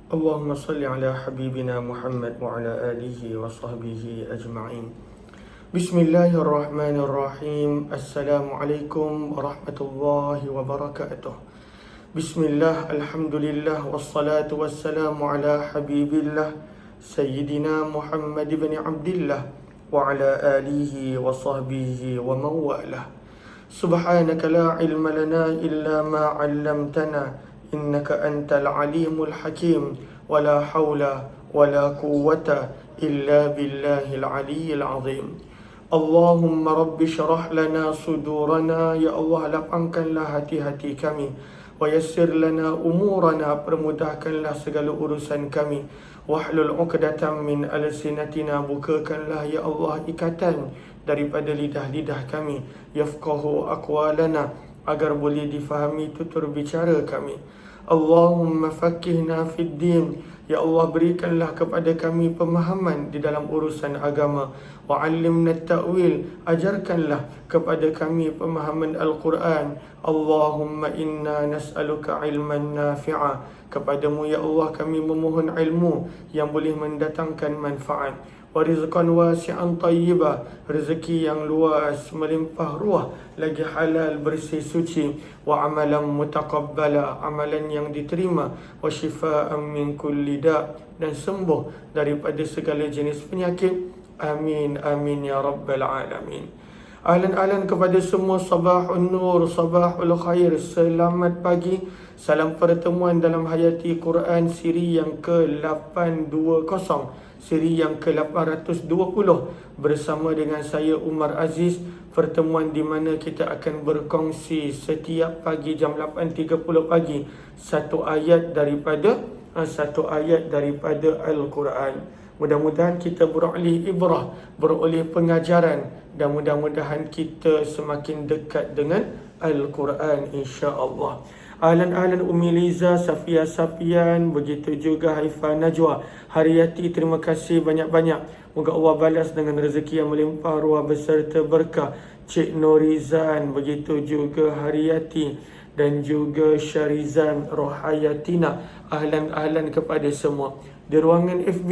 اللهم صل على حبيبنا محمد وعلى آله وصحبه أجمعين. بسم الله الرحمن الرحيم. السلام عليكم ورحمة الله وبركاته. بسم الله، الحمد لله، والصلاة والسلام على حبيب الله سيدنا محمد بن عبد الله وعلى آله وصحبه ومن والاه. سبحانك لا علم لنا إلا ما علمتنا إنك أنت العليم الحكيم ولا حول ولا قوة إلا بالله العلي العظيم. اللهم رب اشرح لنا صدورنا. Ya Allah, lapangkanlah hati-hati kami. Wayassir lana umurana, permudahkanlah segala urusan kami. Wahlul uqdatan min alsinatina, bukakanlah ya Allah ikatan daripada lidah-lidah kami. Yafqahu aqwalana, agar boleh difahami tutur bicara kami. Allahumma faqihna fid din. Ya Allah, berikanlah kepada kami pemahaman di dalam urusan agama. Wa 'allimna at-ta'wil, ajarkanlah kepada kami pemahaman Al-Quran. Allahumma inna nas'aluka ilman nafi'a. Kepadamu ya Allah kami memohon ilmu yang boleh mendatangkan manfaat. Wa rizqan wasi'an tayyiba, rezeki yang luas melimpah ruah lagi halal bersih suci. Wa amalan mutaqabbala, amalan yang diterima. Wa shifaa'an min kulli da', dan sembuh daripada segala jenis penyakit. Amin amin ya rabbal alamin. Ahlan kepada semua, sabahun nur, sabahul khair, selamat pagi. Salam pertemuan dalam Hayati Quran siri yang ke-820, siri yang ke-820, bersama dengan saya Umar Aziz. Pertemuan di mana kita akan berkongsi setiap pagi jam 8.30 pagi satu ayat daripada Al-Quran. Mudah-mudahan kita beroleh ibrah, beroleh pengajaran, dan mudah-mudahan kita semakin dekat dengan Al-Quran insya-Allah. Ahlan Umi Liza, Safia Safian, begitu juga Haifah Najwa, Hariyati, terima kasih banyak-banyak. Moga Allah balas dengan rezeki yang melimpah ruah beserta berkah. Cik Norizan, begitu juga Hariyati, dan juga Syarizan Rohayatina. Ahlan kepada semua. Di ruangan FB,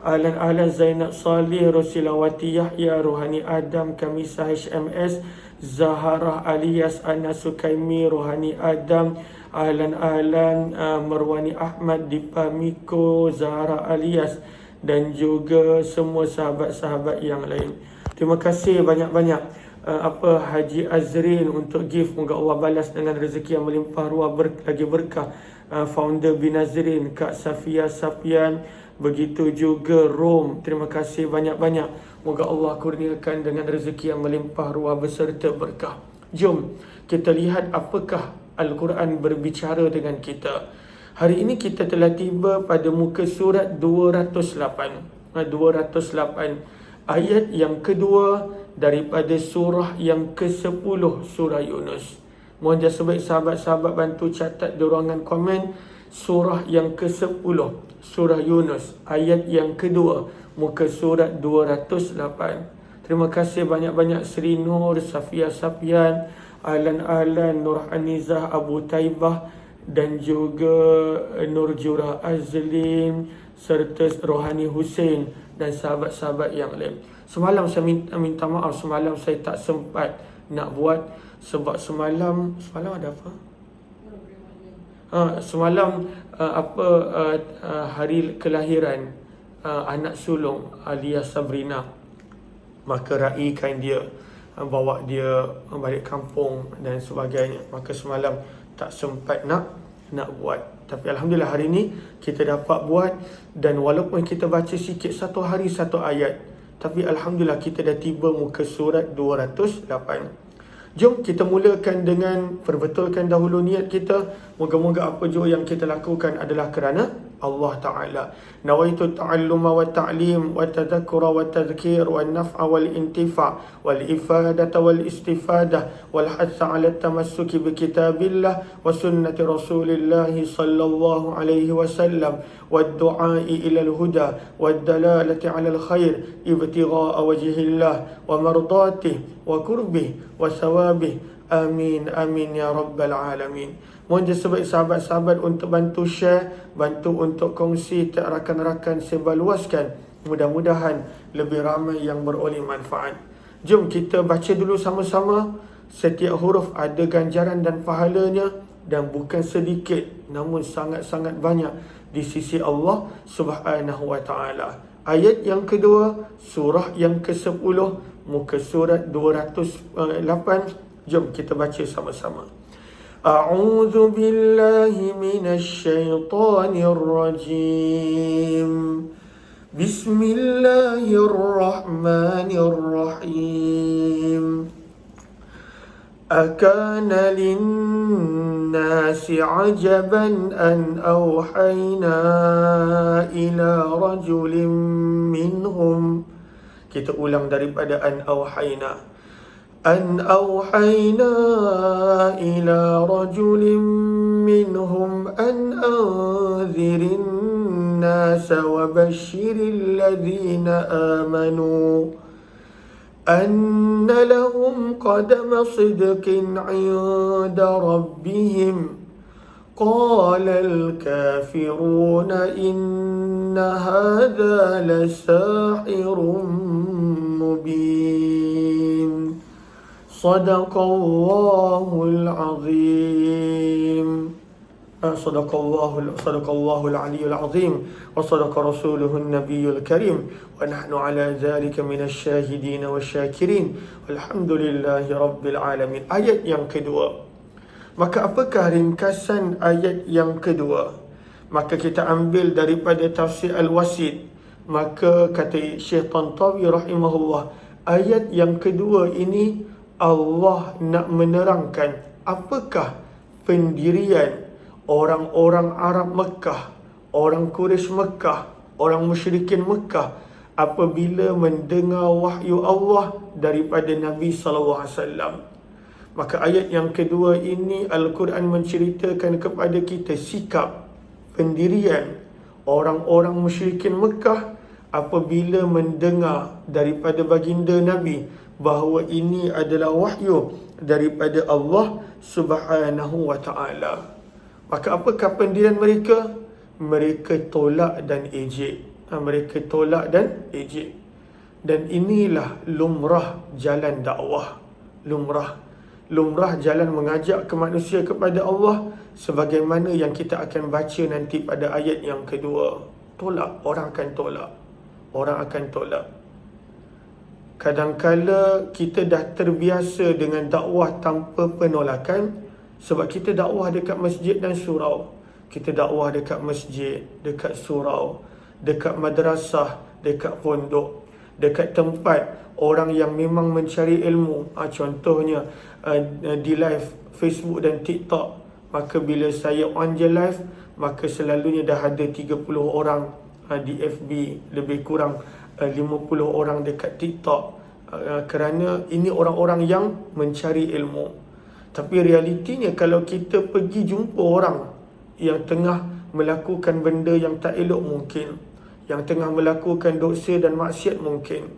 ahlan Zainab Salih, Rosilawati Yahya, Rohani Adam, Kamisa HMS, Zaharah alias Ana Sukaimi, Rohani Adam, ahlan Marwani Ahmad, Dipa Miko, Zahara alias, dan juga semua sahabat-sahabat yang lain. Terima kasih banyak-banyak Haji Azrin untuk gift. Moga Allah balas dengan rezeki yang melimpah ruah lagi berkah. Founder Binazrin, Kak Safia Safian, begitu juga Rom, terima kasih banyak-banyak. Moga Allah kurniakan dengan rezeki yang melimpah ruah beserta berkah. Jom kita lihat apakah Al-Quran berbicara dengan kita. Hari ini kita telah tiba pada muka surat 208. Ayat yang kedua daripada surah yang ke-10 surah Yunus. Mohon jasa baik sahabat-sahabat bantu catat di ruangan komen. Surah yang ke-10 surah Yunus, ayat yang kedua, muka surat 208. Terima kasih banyak-banyak Sri Nur, Safia Safian, ahlan Nur Anizah, Abu Taibah, dan juga Nur Jurah Azlin, serta Rohani Hussein, dan sahabat-sahabat yang lain. Semalam saya minta maaf, semalam saya tak sempat nak buat sebab semalam ada apa? Semalam hari kelahiran anak sulung alias Sabrina. Maka raikan dia, bawa dia balik kampung dan sebagainya. Maka semalam tak sempat nak buat. Tapi Alhamdulillah hari ini kita dapat buat. Dan walaupun kita baca sikit, satu hari satu ayat, tapi Alhamdulillah kita dah tiba muka surat 208. Jom kita mulakan dengan perbetulkan dahulu niat kita. Moga-moga apa jua yang kita lakukan adalah kerana Allah Ta'ala. Nawaitu ta'alluma wa ta'lim wa tadhakkura wa tadhkir wa naf'a wal intifa' wal ifadata wal istifadah wal hatha ala tamassuki bi kitabillah wa sunnati rasulillah sallallahu alaihi wasallam wa du'ai ila al-huda wa dalalati ala al-khair ibtigha'a wajhillah wa mardatihi wa qurbih wa sawabih Amin, amin ya rabbal alamin. Mohon sebaik sahabat-sahabat untuk bantu share, bantu untuk kongsi ke rakan-rakan sebarluaskan. Mudah-mudahan lebih ramai yang beroleh manfaat. Jom kita baca dulu sama-sama. Setiap huruf ada ganjaran dan pahalanya, dan bukan sedikit namun sangat-sangat banyak di sisi Allah Subhanahu wa taala. Ayat yang kedua, surah yang ke-10, muka surat 208. Jom kita baca sama-sama. A'udzu billahi minasy syaithanir rajim. Bismillahirrahmanirrahim. Akana linnasi ajaban an awhayna ila rajulin minhum. Kita ulang daripada an awhayna. أن أوحينا إلى رجل منهم أن أنذر الناس وبشر الذين آمنوا أن لهم قدم صدق عند ربهم قال الكافرون إن هذا لساحر مبين. Sadaqallahul azim. Sadaqallahul aliyyul azim. Wa sadaqa rasuluhun nabiyyul karim. Wa nahnu ala dhalika minasy syahidin wasyakirin. Walhamdulillahi rabbil alamin. Ayat yang kedua. Maka apakah ringkasan ayat yang kedua? Maka kita ambil daripada tafsir Al-Wasit. Maka kata Syekh Tantawi rahimahullah, ayat yang kedua ini Allah nak menerangkan apakah pendirian orang-orang Arab Mekah, orang Quraisy Mekah, orang musyrikin Mekah apabila mendengar wahyu Allah daripada Nabi SAW. Maka ayat yang kedua ini Al-Quran menceritakan kepada kita sikap pendirian orang-orang musyrikin Mekah apabila mendengar daripada baginda Nabi bahawa ini adalah wahyu daripada Allah Subhanahu wa taala. Maka apakah pendirian mereka? Mereka tolak dan ejek. Mereka tolak dan ejek. Dan inilah lumrah jalan dakwah. Lumrah jalan mengajak ke manusia kepada Allah, sebagaimana yang kita akan baca nanti pada ayat yang kedua. Tolak, orang akan tolak. Orang akan tolak. Kadang-kala kita dah terbiasa dengan dakwah tanpa penolakan, sebab kita dakwah dekat masjid dan surau. Kita dakwah dekat masjid, dekat surau, dekat madrasah, dekat pondok, dekat tempat orang yang memang mencari ilmu. Contohnya di live Facebook dan TikTok. Maka bila saya on je live, maka selalunya dah ada 30 orang di FB, lebih kurang 50 orang dekat TikTok, kerana ini orang-orang yang mencari ilmu. Tapi realitinya kalau kita pergi jumpa orang yang tengah melakukan benda yang tak elok mungkin, yang tengah melakukan dosa dan maksiat mungkin,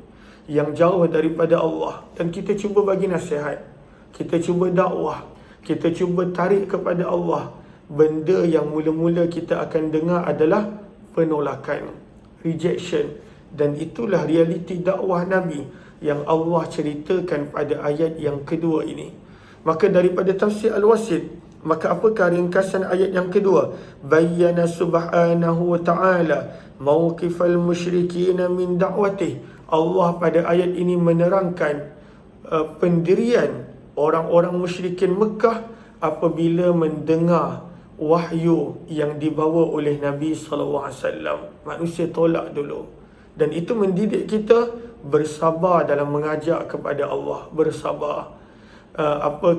yang jauh daripada Allah, dan kita cuba bagi nasihat, kita cuba dakwah, kita cuba tarik kepada Allah, benda yang mula-mula kita akan dengar adalah penolakan, rejection. Dan itulah realiti dakwah Nabi yang Allah ceritakan pada ayat yang kedua ini. Maka daripada tafsir Al-Wasit, maka apakah ringkasan ayat yang kedua? Bayyana subhanahu wa ta'ala mawqifal musyrikin min da'watih. Allah pada ayat ini menerangkan pendirian orang-orang musyrikin Mekah apabila mendengar wahyu yang dibawa oleh Nabi SAW. Manusia tolak dulu. Dan itu mendidik kita bersabar dalam mengajak kepada Allah. Bersabar.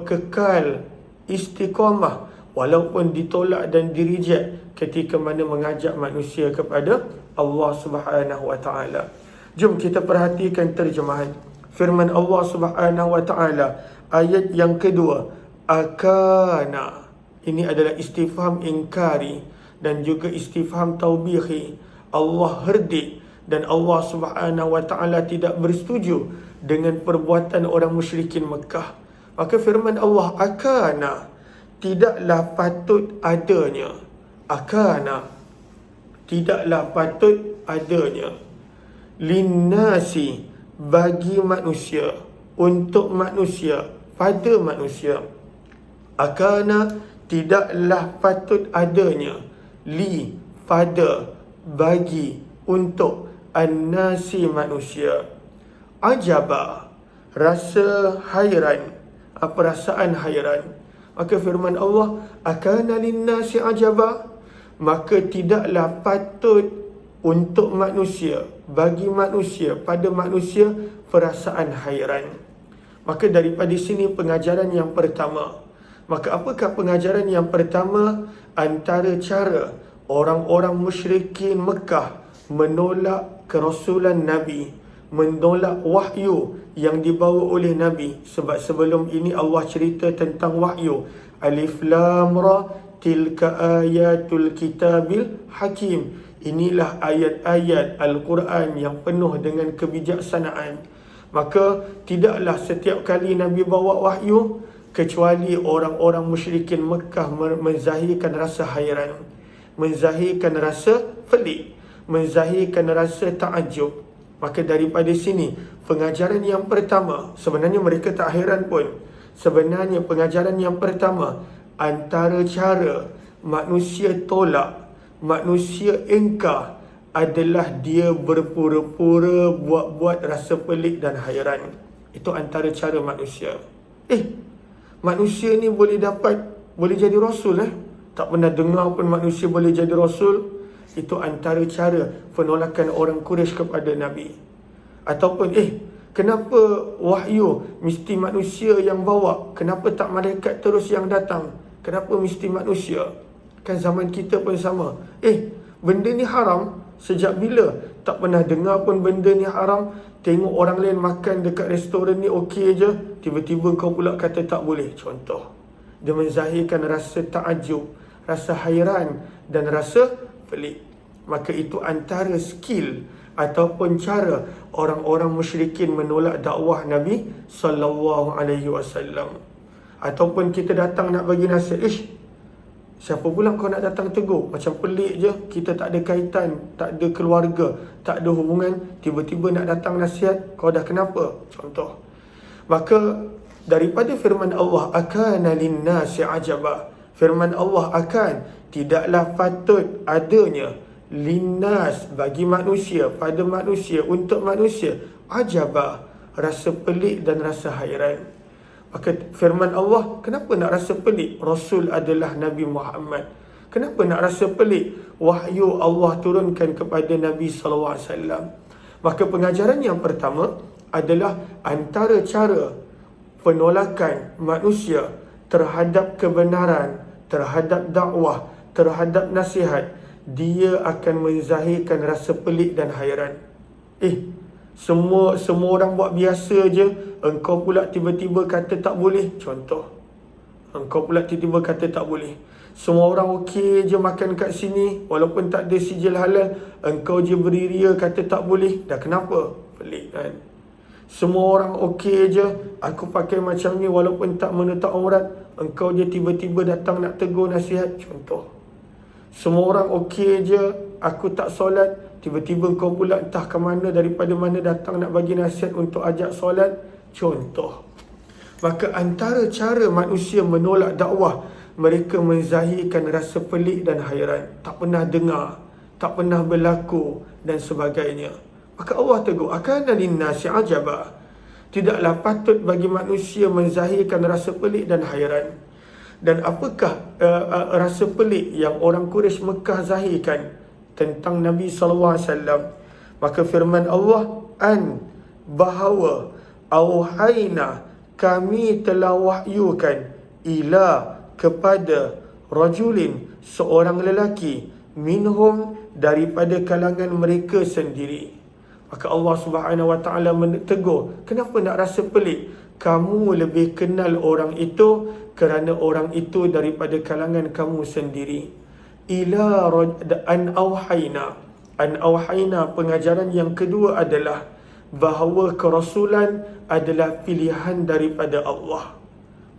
Kekal istiqamah walaupun ditolak dan dirijek ketika mana mengajak manusia kepada Allah Subhanahu wa taala. Jom kita perhatikan terjemahan firman Allah Subhanahu wa taala ayat yang kedua. Akana, ini adalah istifham ingkari dan juga istifham taubihi. Allah herdik dan Allah Subhanahu wa taala tidak bersetuju dengan perbuatan orang musyrikin Mekah. Maka firman Allah, akana, tidaklah patut adanya. Akana, tidaklah patut adanya. Linnasi, bagi manusia, untuk manusia, pada manusia. Akana, tidaklah patut adanya. Li, pada, bagi, untuk, an-nasi, manusia. Ajaba, rasa hairan, perasaan hairan. Maka firman Allah, akana linnasi ajaba, maka tidaklah patut untuk manusia, bagi manusia, pada manusia, perasaan hairan. Maka daripada sini pengajaran yang pertama. Maka apakah pengajaran yang pertama? Antara cara orang-orang musyrikin Mekah menolak kerasulan Nabi, menolak wahyu yang dibawa oleh Nabi. Sebab sebelum ini Allah cerita tentang wahyu. Alif Lam Ra, tilka ayatul kitabil hakim. Inilah ayat-ayat Al-Quran yang penuh dengan kebijaksanaan. Maka tidaklah setiap kali Nabi bawa wahyu kecuali orang-orang musyrikin Mekah menzahirkan rasa hairan, menzahirkan rasa pelik, menzahirkan rasa takjub. Maka daripada sini pengajaran yang pertama, sebenarnya mereka tak hairan pun. Sebenarnya pengajaran yang pertama, antara cara manusia tolak, manusia ingkar adalah dia berpura-pura buat-buat rasa pelik dan hairan. Itu antara cara manusia. Manusia ni boleh jadi rasul Tak pernah dengar pun manusia boleh jadi rasul. Itu antara cara penolakan orang Quraisy kepada Nabi. Ataupun kenapa wahyu mesti manusia yang bawa? Kenapa tak malaikat terus yang datang? Kenapa mesti manusia? Kan zaman kita pun sama. Benda ni haram. Sejak bila? Tak pernah dengar pun benda ni haram. Tengok orang lain makan dekat restoran ni okey je, tiba-tiba kau pula kata tak boleh. Contoh, dia menzahirkan rasa takjub, rasa hairan dan rasa pelik. Maka itu antara skill ataupun cara orang-orang musyrikin menolak dakwah Nabi sallallahu alaihi wasallam. Ataupun kita datang nak bagi nasihat, siapa pula kau nak datang tegur? Macam pelik je, kita tak ada kaitan, tak ada keluarga, tak ada hubungan, tiba-tiba nak datang nasihat, kau dah kenapa? Contoh. Maka daripada firman Allah, akana linnasi ajaba, firman Allah akan, tidaklah patut adanya, linnas, bagi manusia, pada manusia, untuk manusia, ajaba, rasa pelik dan rasa hairan. Maka firman Allah, kenapa nak rasa pelik? Rasul adalah Nabi Muhammad. Kenapa nak rasa pelik? Wahyu Allah turunkan kepada Nabi SAW. Maka pengajaran yang pertama adalah antara cara penolakan manusia terhadap kebenaran, terhadap dakwah, terhadap nasihat, dia akan menzahirkan rasa pelik dan hairan. Semua orang buat biasa je, engkau pula tiba-tiba kata tak boleh. Contoh, engkau pula tiba-tiba kata tak boleh. Semua orang okey je makan kat sini, walaupun tak ada sijil halal, engkau je beriria kata tak boleh. Dah kenapa? Pelik kan? Semua orang okey je, aku pakai macam ni walaupun tak menutup aurat, engkau je tiba-tiba datang nak tegur nasihat. Contoh, semua orang okey je, aku tak solat, tiba-tiba kau pula entah ke mana, daripada mana datang nak bagi nasihat untuk ajak solat. Contoh. Maka antara cara manusia menolak dakwah, mereka menzahirkan rasa pelik dan hairan. Tak pernah dengar, tak pernah berlaku dan sebagainya. Maka Allah tegur, akana linnasi ajaba, tidaklah patut bagi manusia menzahirkan rasa pelik dan hairan. Dan apakah rasa pelik yang orang Quraisy Mekah zahirkan tentang Nabi SAW? Maka firman Allah, bahawa auhayna, kami telah wahyukan, ila, kepada, rajulin, seorang lelaki, minhum, daripada kalangan mereka sendiri. Maka Allah Subhanahu Wa Taala menegur, kenapa nak rasa pelik? Kamu lebih kenal orang itu kerana orang itu daripada kalangan kamu sendiri. Ila an auhayna, pengajaran yang kedua adalah bahawa kerasulan adalah pilihan daripada Allah.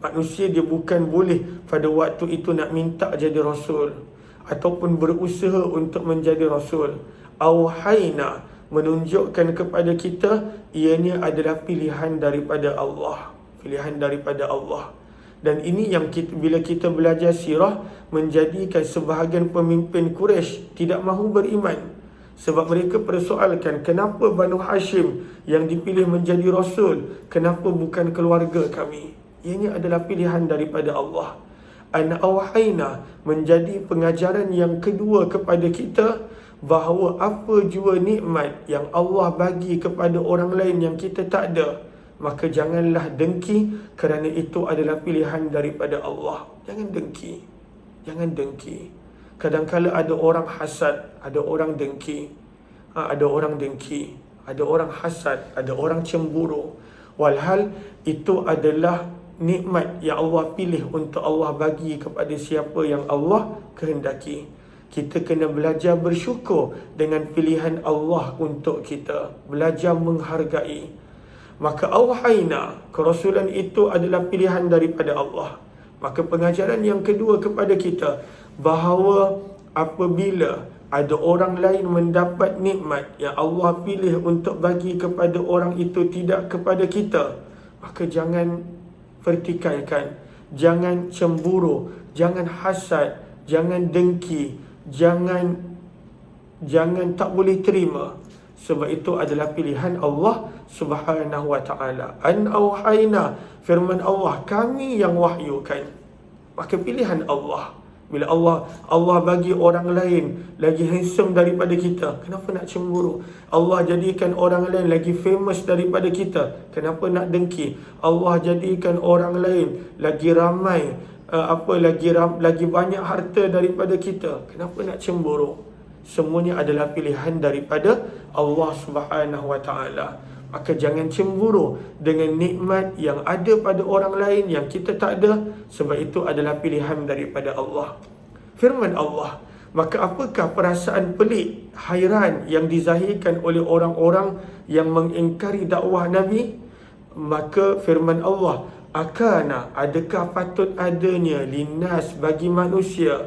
Manusia dia bukan boleh pada waktu itu nak minta jadi rasul ataupun berusaha untuk menjadi rasul. Auhayna, menunjukkan kepada kita ianya adalah pilihan daripada Allah. Pilihan daripada Allah. Dan ini yang bila kita belajar sirah, menjadikan sebahagian pemimpin Quraisy tidak mahu beriman. Sebab mereka persoalkan, kenapa Banu Hashim yang dipilih menjadi rasul, kenapa bukan keluarga kami? Ianya adalah pilihan daripada Allah. An awhayna, menjadi pengajaran yang kedua kepada kita, bahawa apa jua nikmat yang Allah bagi kepada orang lain yang kita tak ada, maka janganlah dengki, kerana itu adalah pilihan daripada Allah. Jangan dengki. Jangan dengki. Kadang-kala ada orang hasad, ada orang dengki. Ada orang dengki, ada orang hasad, ada orang cemburu. Walhal itu adalah nikmat yang Allah pilih untuk Allah bagi kepada siapa yang Allah kehendaki. Kita kena belajar bersyukur dengan pilihan Allah untuk kita. Belajar menghargai. Maka awhayna, kerasulan itu adalah pilihan daripada Allah. Maka pengajaran yang kedua kepada kita, bahawa apabila ada orang lain mendapat nikmat yang Allah pilih untuk bagi kepada orang itu tidak kepada kita, maka jangan pertikaikan, jangan cemburu, jangan hasad, jangan dengki, jangan tak boleh terima. Sebab itu adalah pilihan Allah Subhanahu wa ta'ala. An awhayna, firman Allah, kami yang wahyukan. Maka pilihan Allah. Bila Allah bagi orang lain lagi handsome daripada kita, kenapa nak cemburu? Allah jadikan orang lain lagi famous daripada kita, kenapa nak dengki? Allah jadikan orang lain lagi ramai, lagi banyak harta daripada kita, kenapa nak cemburu? Semuanya adalah pilihan daripada Allah Subhanahu wa ta'ala. Maka jangan cemburu dengan nikmat yang ada pada orang lain yang kita tak ada, sebab itu adalah pilihan daripada Allah. Firman Allah, maka apakah perasaan pelik, hairan yang dizahirkan oleh orang-orang yang mengingkari dakwah Nabi? Maka firman Allah, akana, adakah patut adanya linnas, bagi manusia,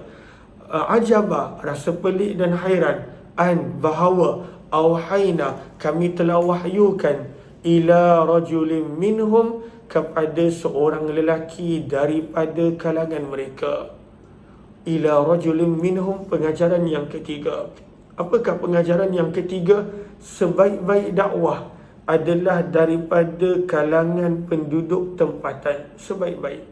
ajaba, rasa pelik dan hairan, an, bahawa awhayna, kami telah wahyukan, ila rajulin minhum, kepada seorang lelaki daripada kalangan mereka. Ila rajulin minhum, pengajaran yang ketiga. Apakah pengajaran yang ketiga? Sebaik-baik dakwah adalah daripada kalangan penduduk tempatan. Sebaik-baik.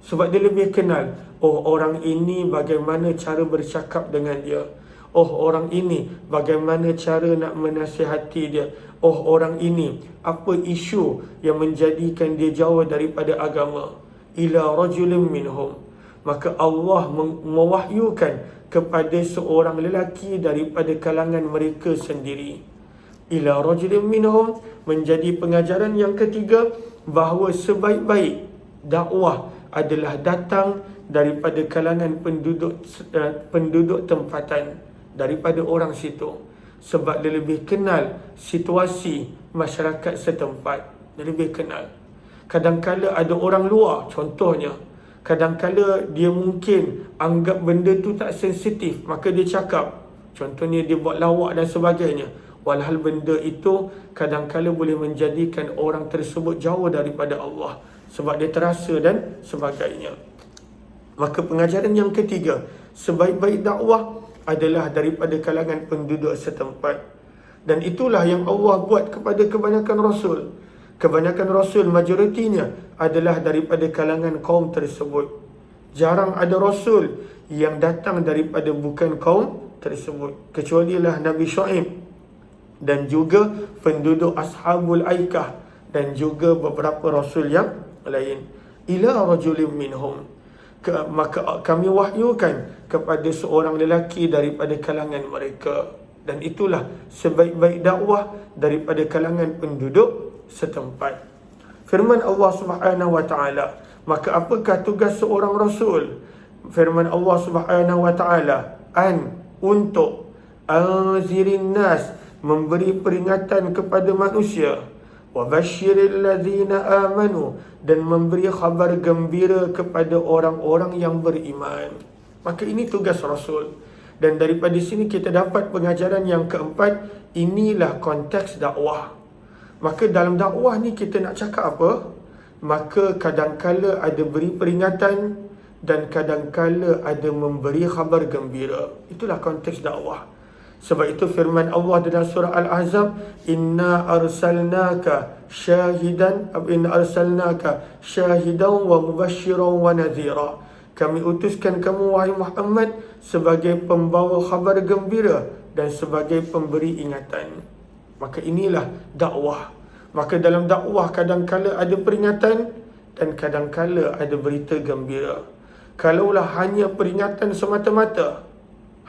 Sebab dia lebih kenal, oh orang ini bagaimana cara bercakap dengan dia, oh orang ini bagaimana cara nak menasihati dia, oh orang ini apa isu yang menjadikan dia jauh daripada agama. Ila rajulin minhum, maka Allah mewahyukan kepada seorang lelaki daripada kalangan mereka sendiri. Ila rajulin minhum, menjadi pengajaran yang ketiga, bahawa sebaik-baik dakwah adalah datang daripada kalangan penduduk tempatan, daripada orang situ. Sebab dia lebih kenal situasi masyarakat setempat. Dia lebih kenal. Kadang-kala ada orang luar, contohnya, kadang-kala dia mungkin anggap benda tu tak sensitif, maka dia cakap, contohnya dia buat lawak dan sebagainya. Walhal benda itu kadang-kala boleh menjadikan orang tersebut jauh daripada Allah, sebab dia terasa dan sebagainya. Maka pengajaran yang ketiga, sebaik-baik dakwah adalah daripada kalangan penduduk setempat. Dan itulah yang Allah buat kepada kebanyakan Rasul. Kebanyakan Rasul, majoritinya adalah daripada kalangan kaum tersebut. Jarang ada Rasul yang datang daripada bukan kaum tersebut, kecualilah Nabi Shu'aib dan juga penduduk Ashabul Aikah dan juga beberapa Rasul yang lain. Ila rajulin minhum, maka kami wahyukan kepada seorang lelaki daripada kalangan mereka. Dan itulah sebaik-baik dakwah daripada kalangan penduduk setempat. Firman Allah Subhanahu wa ta'ala, maka apakah tugas seorang Rasul? Firman Allah Subhanahu wa ta'ala, an, untuk, anzirin nas, memberi peringatan kepada manusia, Wabashiril ladzina amanu, dan memberi khabar gembira kepada orang-orang yang beriman. Maka ini tugas Rasul. Dan daripada sini kita dapat pengajaran yang keempat, inilah konteks dakwah. Maka dalam dakwah ni kita nak cakap apa? Maka kadangkala ada beri peringatan dan kadangkala ada memberi khabar gembira. Itulah konteks dakwah. Sebab itu firman Allah dalam surah Al-Ahzab, Inna arsalnaka syahidan wa mubashiran wa nadhira. Kami utuskan kamu wahai Muhammad sebagai pembawa khabar gembira dan sebagai pemberi ingatan. Maka inilah dakwah. Maka dalam dakwah kadangkala ada peringatan dan kadangkala ada berita gembira. Kalaulah hanya peringatan semata-mata,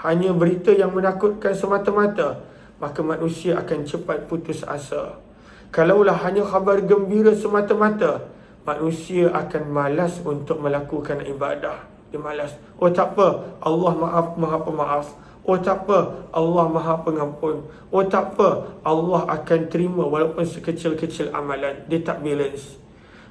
hanya berita yang menakutkan semata-mata, maka manusia akan cepat putus asa. Kalaulah hanya khabar gembira semata-mata, manusia akan malas untuk melakukan ibadah. Dia malas. Oh tak apa, Allah maha pemaaf. Oh tak apa, Allah maha pengampun. Oh tak apa, Allah akan terima walaupun sekecil-kecil amalan. Dia tak balance.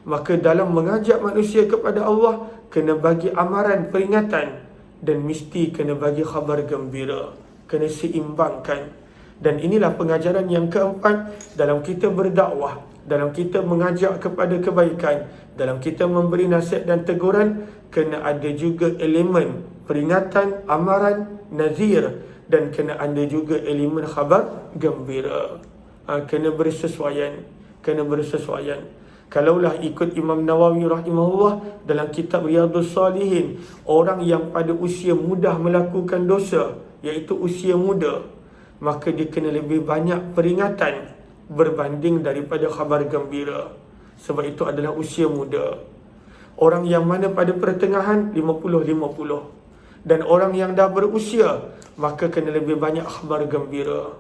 Maka dalam mengajak manusia kepada Allah, kena bagi amaran peringatan dan mesti kena bagi khabar gembira. Kena seimbangkan. Dan inilah pengajaran yang keempat dalam kita berdakwah, dalam kita mengajak kepada kebaikan, dalam kita memberi nasihat dan teguran, kena ada juga elemen peringatan, amaran, nazir, dan kena ada juga elemen khabar gembira. Kena bersesuaian. Kena bersesuaian. Kalaulah ikut Imam Nawawi rahimahullah dalam kitab Riyadhus Salihin, orang yang pada usia mudah melakukan dosa, iaitu usia muda, maka dia kena lebih banyak peringatan berbanding daripada khabar gembira. Sebab itu adalah usia muda. Orang yang mana pada pertengahan 50-50. Dan orang yang dah berusia, maka kena lebih banyak khabar gembira.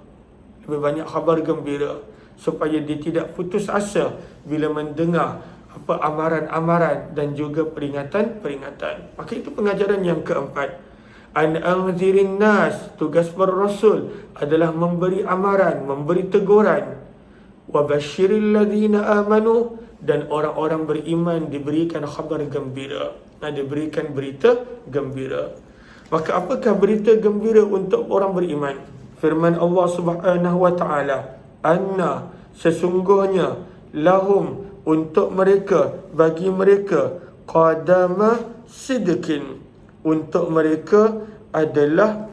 Lebih banyak khabar gembira. Supaya dia tidak putus asa bila mendengar apa amaran-amaran dan juga peringatan-peringatan. Maka itu pengajaran yang keempat. An anzirin nas, tugas para rasul adalah memberi amaran, memberi teguran. Wa basyiril ladzina amanu, dan orang-orang beriman diberikan khabar gembira. Diberikan berita gembira. Maka apakah berita gembira untuk orang beriman? Firman Allah Subhanahu wa taala, anna, sesungguhnya, lahum, untuk mereka, bagi mereka, qadama sidqin, untuk mereka adalah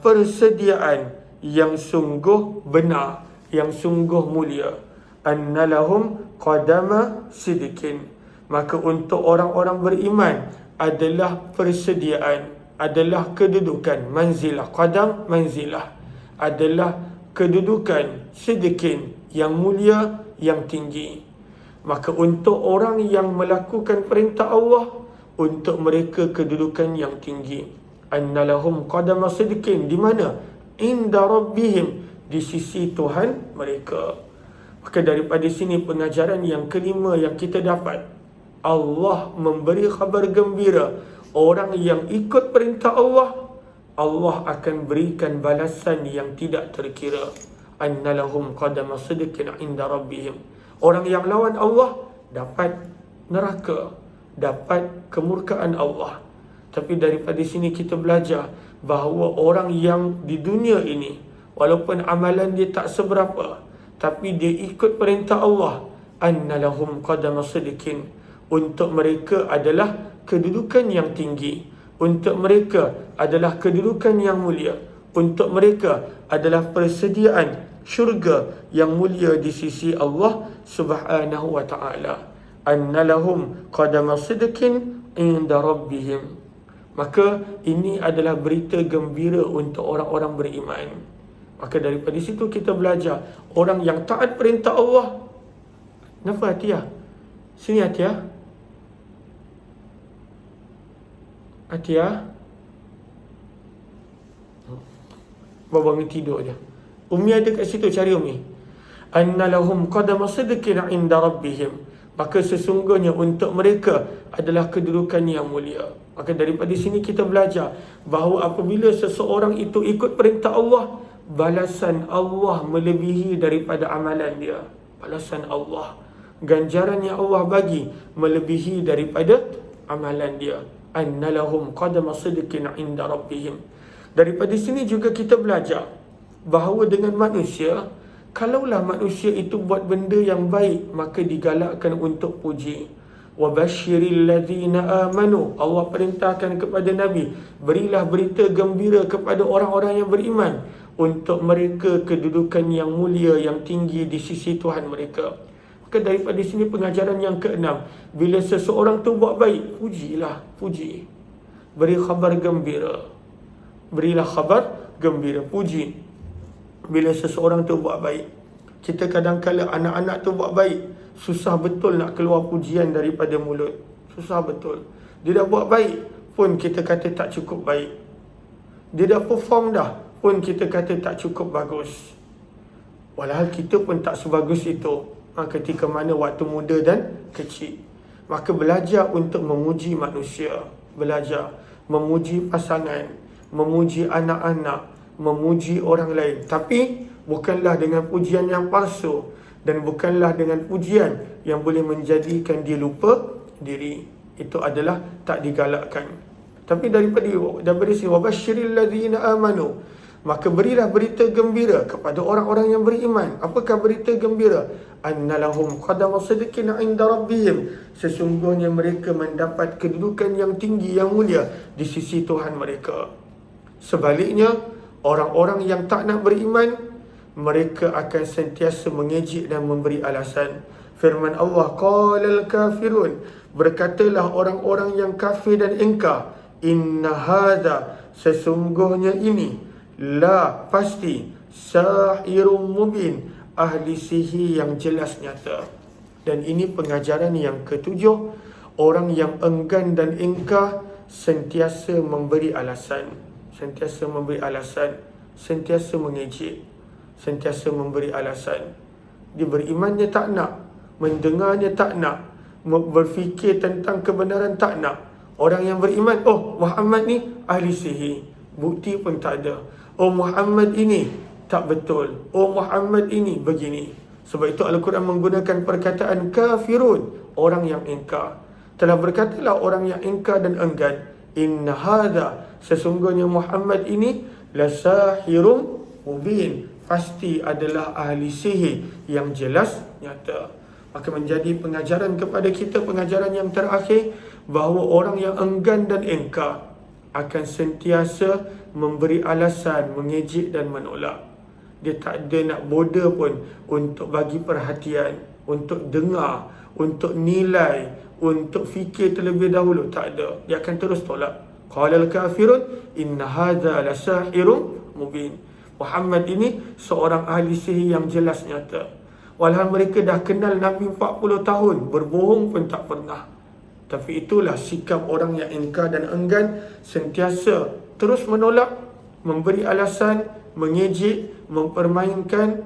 persediaan yang sungguh benar, yang sungguh mulia. Anna lahum qadama sidqin, maka untuk orang-orang beriman adalah persediaan, adalah kedudukan, manzilah, qadam manzilah, adalah kedudukan sedikit yang mulia, yang tinggi. Maka untuk orang yang melakukan perintah Allah, untuk mereka kedudukan yang tinggi. Annalahum qadama sidqin, di mana? Inda rabbihim, di sisi Tuhan mereka. Maka daripada sini pengajaran yang kelima yang kita dapat, Allah memberi khabar gembira. Orang yang ikut perintah Allah, Allah akan berikan balasan yang tidak terkira. Annalahum qadama sidqin inda rabbihim. Orang yang lawan Allah dapat neraka, dapat kemurkaan Allah. Tapi daripada sini kita belajar bahawa orang yang di dunia ini, walaupun amalan dia tak seberapa, tapi dia ikut perintah Allah, annalahum qadama sidqin, untuk mereka adalah kedudukan yang tinggi, untuk mereka adalah kedudukan yang mulia, untuk mereka adalah persediaan syurga yang mulia di sisi Allah Subhanahu wa ta'ala. Annalahum qadama sidqin inda rabbihim. Maka ini adalah berita gembira untuk orang-orang beriman. Maka daripada situ kita belajar, orang yang taat perintah Allah. Kenapa Atiyah? Sini Atiyah. Atiyah. Bapa Umi tidur je. Umi ada kat situ, cari Umi. Annalahum qadama sidqin inda rabbihim. Maka sesungguhnya untuk mereka adalah kedudukan yang mulia. Maka daripada sini kita belajar bahawa apabila seseorang itu ikut perintah Allah, balasan Allah melebihi daripada amalan dia. balasan Allah, ganjaran yang Allah bagi melebihi daripada amalan dia. Annalahum qadama sidqin inda rabbihim. Daripada sini juga kita belajar bahawa dengan manusia, kalaulah manusia itu buat benda yang baik, maka digalakkan untuk puji. Wa basyiril ladzina amanu. Allah perintahkan kepada Nabi, berilah berita gembira kepada orang-orang yang beriman, untuk mereka kedudukan yang mulia, yang tinggi di sisi Tuhan mereka. Maka daripada sini pengajaran yang keenam, bila seseorang tu buat baik, pujilah, puji. Beri khabar gembira. Berilah khabar gembira, puji. Bila seseorang tu buat baik. Kita kadang-kala anak-anak tu buat baik, susah betul nak keluar pujian daripada mulut. Susah betul. Dia dah buat baik pun kita kata tak cukup baik. Dia dah perform dah pun kita kata tak cukup bagus. Walhal kita pun tak sebagus itu ketika mana waktu muda dan kecil. Maka belajar untuk memuji manusia. Belajar memuji pasangan, memuji anak-anak, memuji orang lain. Tapi bukanlah dengan pujian yang palsu, dan bukanlah dengan pujian yang boleh menjadikan dia lupa diri. Itu adalah tak digalakkan. Tapi daripada sini, wabasyiril ladzina amanu, maka berilah berita gembira kepada orang-orang yang beriman. Apakah berita gembira? Annalahum qadama sidqin inda rabbihim. Sesungguhnya mereka mendapat kedudukan yang tinggi, yang mulia di sisi Tuhan mereka. Sebaliknya, orang-orang yang tak nak beriman, mereka akan sentiasa mengejek dan memberi alasan. Firman Allah, qalal kafirun, berkatalah orang-orang yang kafir dan ingkar, inna hadza, sesungguhnya ini, la, pasti, sahirun mubin, ahli sihir yang jelas nyata. Dan ini pengajaran yang ketujuh, orang yang enggan dan ingkar sentiasa memberi alasan, sentiasa memberi alasan, sentiasa mengejek, sentiasa memberi alasan. Dia berimannya tak nak, mendengarnya tak nak, berfikir tentang kebenaran tak nak. Orang yang beriman, oh Muhammad ni ahli sihir, bukti pun tak ada. Oh Muhammad ini tak betul, oh Muhammad ini begini. Sebab itu Al-Quran menggunakan perkataan kafirun, orang yang ingkar. Telah berkatalah orang yang ingkar dan enggan, inna hadza, sesungguhnya Muhammad ini lasahirun mubin, pasti adalah ahli sihir yang jelas nyata. Maka menjadi pengajaran kepada kita, pengajaran yang terakhir, bahawa orang yang enggan dan ingkar akan sentiasa memberi alasan, mengejek dan menolak. Dia tak ada nak boda pun untuk bagi perhatian, untuk dengar, untuk nilai, untuk fikir terlebih dahulu. Tak ada. Dia akan terus tolak. Qalal kafirun inna hadza lasahirun mubin. Muhammad ini seorang ahli sihir yang jelas nyata. Walhal mereka dah kenal Nabi 40 tahun, berbohong pun tak pernah. Tapi itulah sikap orang yang ingkar dan enggan, sentiasa terus menolak, memberi alasan, mengejek, mempermainkan,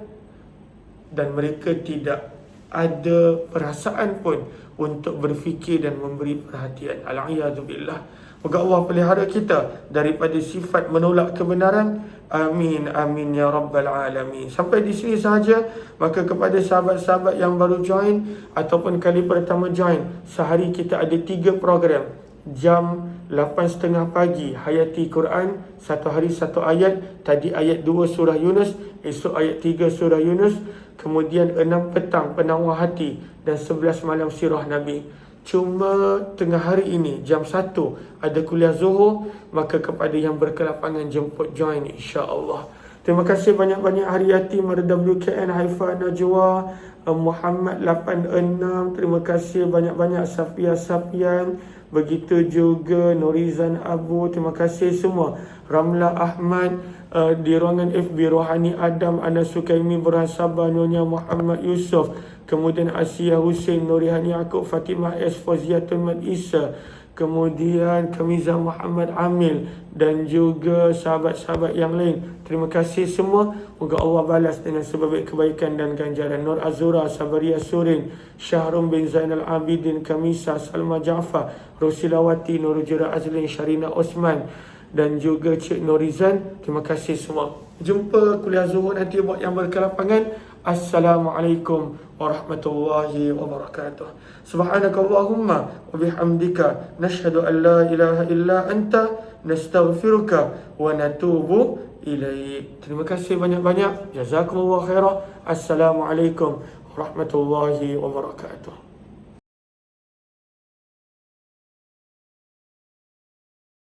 dan mereka tidak ada perasaan pun untuk berfikir dan memberi perhatian. Al-'iyadzubillah. Moga Allah pelihara kita daripada sifat menolak kebenaran. Amin, amin ya rabbal alamin. Sampai di sini sahaja. Maka kepada sahabat-sahabat yang baru join ataupun kali pertama join, sehari kita ada 3 program. Jam 8.30 pagi hayati Quran, satu hari satu ayat. Tadi ayat 2 surah Yunus, esok ayat 3 surah Yunus. Kemudian 6 petang penawar hati, dan 11 malam sirah Nabi. Cuma tengah hari ini jam 1 ada kuliah Zuhur. Maka kepada yang berkelapangan jemput join insya-Allah. Terima kasih banyak-banyak Hariyati, Marda WKN, Haifa Najwa, Muhammad 86. Terima kasih banyak-banyak Safia Safian. Begitu juga Norizan Abu. Terima kasih semua. Ramla Ahmad, di ruangan FB Rohani Adam, Ana Sukaimi, Burhan Sabah, Nyonya Muhammad Yusof. Kemudian Asia Hussein, Nurihan Yaakob, Fatimah S, Fauziatul Mad Isa. Kemudian Kamizah Muhammad Amil, dan juga sahabat-sahabat yang lain. Terima kasih semua. Moga Allah balas dengan sebaik kebaikan dan ganjaran. Nur Azura, Sabaria Surin, Syahrum bin Zainal Abidin, Kamisa, Salma Jaafar, Rosilawati, Nurujura Azlin, Syarina Osman, dan juga Cik Norizan. Terima kasih semua. Jumpa kuliah Zuhur nanti buat yang berkelapangan. Assalamualaikum warahmatullahi wabarakatuh. Subhanakallahumma wa bihamdika nashhadu an la ilaha illa anta nastaghfiruka wa natubu ilaik. Terima kasih banyak-banyak. Jazakumullah khairah. Assalamualaikum warahmatullahi wabarakatuh.